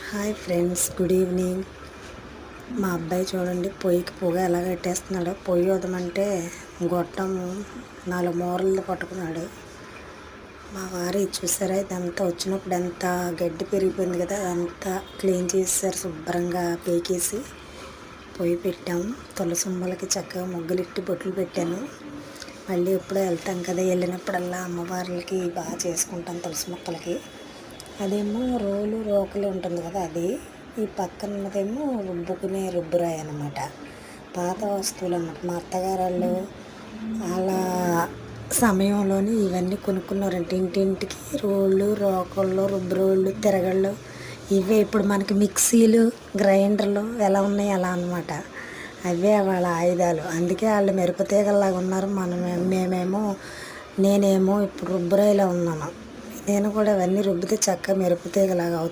Hi friends, good evening. మా అబ్బాయి చూడండి పొయ్యికి పొగ ఎలా కట్టేస్తున్నాడు. పొయ్యి వదమంటే గొట్టం 4 మూరలు పట్టుకున్నాడు. మా వారు ఇది చూసారా, ఇదంతా వచ్చినప్పుడు ఎంత గడ్డి పెరిగిపోయింది కదా, అదంతా క్లీన్ చేసేసారు. శుభ్రంగా పీకేసి పొయ్యి పెట్టాము. తులసమ్మలకి చక్కగా ముగ్గులెట్టి బొట్లు పెట్టాను. మళ్ళీ ఎప్పుడో వెళ్తాం కదా, వెళ్ళినప్పుడల్లా అమ్మవార్లకి బాగా చేసుకుంటాం తులసి మొక్కలకి. అదేమో రోకలి ఉంటుంది కదా, అది ఈ పక్కన ఉన్నదేమో రుబ్బుకునే రుబ్బురాయి అన్నమాట. పాత వస్తువులు అన్నమాట. మా అత్తగారు వాళ్ళు అలా సమయంలోని ఇవన్నీ కొనుక్కున్నారంటే ఇంటింటికి రోకళ్ళు, రుబ్బురోళ్ళు, తిరగళ్ళు. ఇవే ఇప్పుడు మనకి మిక్సీలు, గ్రైండర్లు ఎలా ఉన్నాయి అలా అన్నమాట. అవే వాళ్ళ ఆయుధాలు. అందుకే వాళ్ళు మిరపతీగల్లాగా ఉన్నారు. నేనేమో ఇప్పుడు రుబ్బురాయిలా ఉన్నాను. నేను కూడా అవన్నీ రుబ్బితే చక్కగా మిరపతీగలాగా అవుతాను.